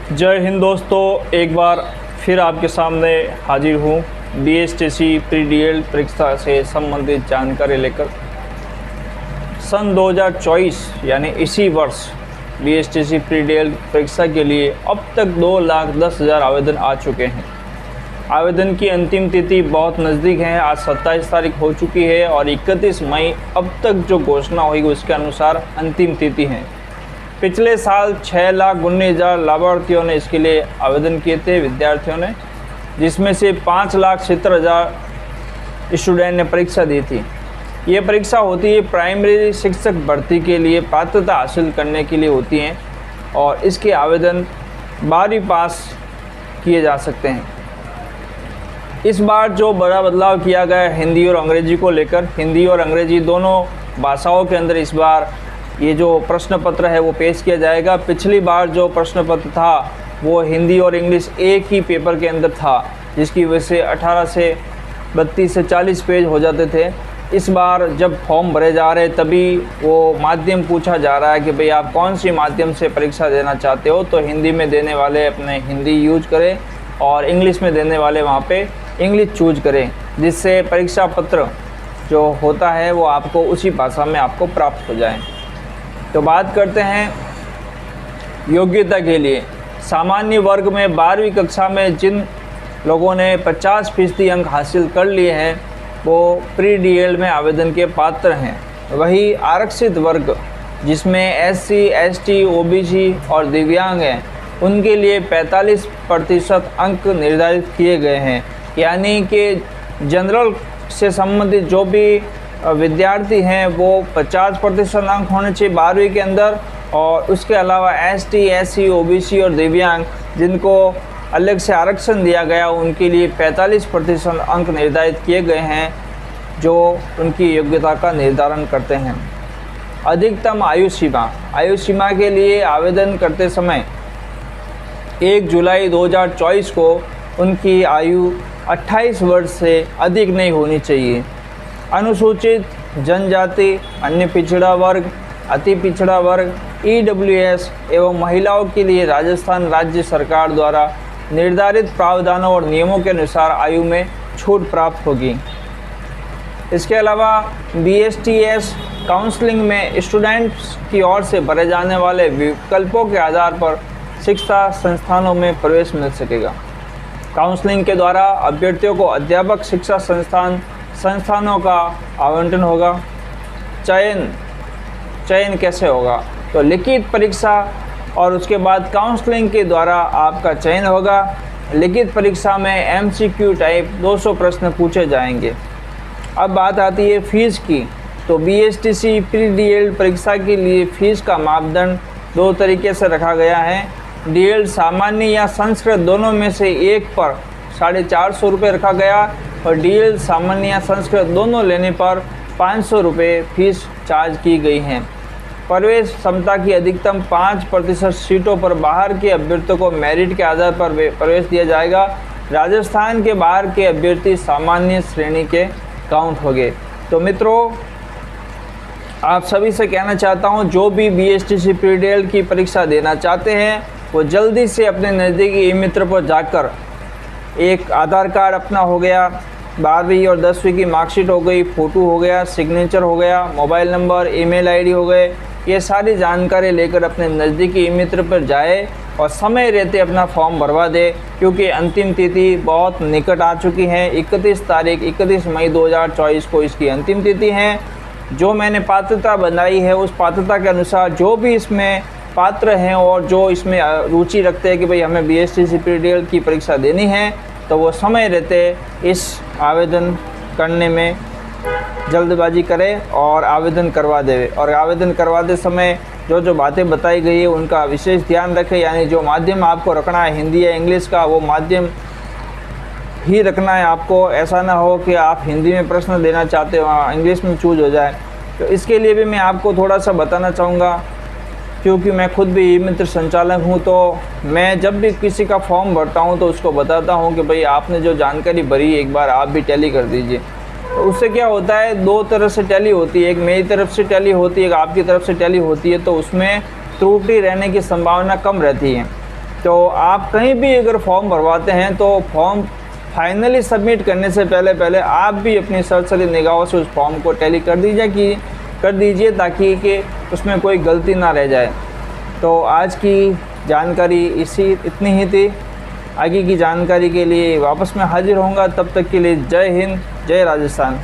जय हिंद दोस्तों, एक बार फिर आपके सामने हाजिर हूँ बीएसटीसी प्री डीएल परीक्षा से संबंधित जानकारी लेकर। सन 2024 यानी इसी वर्ष बीएसटीसी प्री डीएल परीक्षा के लिए अब तक 2,10,000 आवेदन आ चुके हैं। आवेदन की अंतिम तिथि बहुत नज़दीक है। आज 27 तारीख हो चुकी है और 31 मई अब तक जो घोषणा हुई उसके अनुसार अंतिम तिथि है। पिछले साल 6,19,000 लाभार्थियों ने इसके लिए आवेदन किए थे, विद्यार्थियों ने, जिसमें से 5,70,000 स्टूडेंट ने परीक्षा दी थी। ये परीक्षा होती है प्राइमरी शिक्षक भर्ती के लिए पात्रता हासिल करने के लिए होती हैं और इसके आवेदन 12वीं पास किए जा सकते हैं। इस बार जो बड़ा बदलाव किया गया है हिंदी और अंग्रेजी को लेकर, हिंदी और अंग्रेजी दोनों भाषाओं के अंदर इस बार ये जो प्रश्न पत्र है वो पेश किया जाएगा। पिछली बार जो प्रश्न पत्र था वो हिंदी और इंग्लिश एक ही पेपर के अंदर था, जिसकी वजह से 18 से 32 से 40 पेज हो जाते थे। इस बार जब फॉर्म भरे जा रहे तभी वो माध्यम पूछा जा रहा है कि भाई आप कौन सी माध्यम से परीक्षा देना चाहते हो, तो हिंदी में देने वाले अपने हिंदी यूज करें और इंग्लिश में देने वाले वहाँ पे इंग्लिश चूज करें, जिससे परीक्षा पत्र जो होता है वो आपको उसी भाषा में आपको प्राप्त हो जाए। तो बात करते हैं योग्यता के लिए। सामान्य वर्ग में 12वीं कक्षा में जिन लोगों ने 50% अंक हासिल कर लिए हैं वो प्री डीएल में आवेदन के पात्र हैं। वही आरक्षित वर्ग जिसमें SC, ST, OBC और दिव्यांग हैं उनके लिए 45% अंक निर्धारित किए गए हैं। यानी कि जनरल से संबंधित जो भी विद्यार्थी हैं वो 50% अंक होने चाहिए 12वीं के अंदर, और उसके अलावा ST, SC, OBC और दिव्यांग जिनको अलग से आरक्षण दिया गया उनके लिए 45% अंक निर्धारित किए गए हैं जो उनकी योग्यता का निर्धारण करते हैं। अधिकतम आयु सीमा के लिए आवेदन करते समय 1 जुलाई 2024 को उनकी आयु 28 वर्ष से अधिक नहीं होनी चाहिए। अनुसूचित जनजाति, अन्य पिछड़ा वर्ग, अति पिछड़ा वर्ग, EWS एवं महिलाओं के लिए राजस्थान राज्य सरकार द्वारा निर्धारित प्रावधानों और नियमों के अनुसार आयु में छूट प्राप्त होगी। इसके अलावा BSTS काउंसलिंग में स्टूडेंट्स की ओर से भरे जाने वाले विकल्पों के आधार पर शिक्षा संस्थानों में प्रवेश मिल सकेगा। काउंसलिंग के द्वारा अभ्यर्थियों को अध्यापक शिक्षा संस्थानों का आवंटन होगा। चयन कैसे होगा, तो लिखित परीक्षा और उसके बाद काउंसलिंग के द्वारा आपका चयन होगा। लिखित परीक्षा में MCQ टाइप 200 प्रश्न पूछे जाएंगे। अब बात आती है फीस की, तो BSTC प्री डीएल परीक्षा के लिए फीस का मापदंड 2 तरीके से रखा गया है। डीएल सामान्य या संस्कृत दोनों में से एक पर 450 रुपये रखा गया और डीएल सामान्य या संस्कृत दोनों लेने पर 500 रुपये फीस चार्ज की गई हैं। प्रवेश क्षमता की अधिकतम 5% सीटों पर बाहर के अभ्यर्थियों को मेरिट के आधार पर प्रवेश दिया जाएगा। राजस्थान के बाहर के अभ्यर्थी सामान्य श्रेणी के काउंट होंगे। तो मित्रों, आप सभी से कहना चाहता हूं, जो भी BSTC प्री डीएल की परीक्षा देना चाहते हैं वो जल्दी से अपने नज़दीकी ई-मित्र पर जाकर एक आधार कार्ड अपना हो गया, 12वीं और 10वीं की मार्कशीट हो गई, फ़ोटो हो गया, सिग्नेचर हो गया, मोबाइल नंबर, ईमेल आईडी हो गए, ये सारी जानकारी लेकर अपने नज़दीकी ई-मित्र पर जाए और समय रहते अपना फॉर्म भरवा दे, क्योंकि अंतिम तिथि बहुत निकट आ चुकी है। 31 मई 2024 को इसकी अंतिम तिथि है। जो मैंने पात्रता बनाई है उस पात्रता के अनुसार जो भी इसमें पात्र हैं और जो इसमें रुचि रखते हैं कि भाई हमें BSTC प्री डीएल की परीक्षा देनी है, तो वो समय रहते इस आवेदन करने में जल्दबाजी करें और आवेदन करवा दे। और आवेदन करवाते समय जो बातें बताई गई है उनका विशेष ध्यान रखें। यानी जो माध्यम आपको रखना है हिंदी या इंग्लिश का, वो माध्यम ही रखना है आपको। ऐसा ना हो कि आप हिंदी में प्रश्न देना चाहते हो इंग्लिश में चूज हो जाए। तो इसके लिए भी मैं आपको थोड़ा सा बताना चाहूँगा, क्योंकि मैं खुद भी ई-मित्र संचालक हूँ, तो मैं जब भी किसी का फॉर्म भरता हूँ तो उसको बताता हूँ कि भाई आपने जो जानकारी भरी एक बार आप भी टैली कर दीजिए। तो उससे क्या होता है, 2 तरह से टैली होती है, एक मेरी तरफ से टैली होती है, एक आपकी तरफ से टैली होती है, तो उसमें त्रुटि रहने की संभावना कम रहती है। तो आप कहीं भी अगर फॉर्म भरवाते हैं तो फॉर्म फाइनली सबमिट करने से पहले आप भी अपनी सरसरी निगाहों से उस फॉर्म को टैली कर दीजिए ताकि कि उसमें कोई गलती ना रह जाए। तो आज की जानकारी इतनी ही थी। आगे की जानकारी के लिए वापस मैं हाजिर होऊंगा। तब तक के लिए जय हिंद, जय राजस्थान।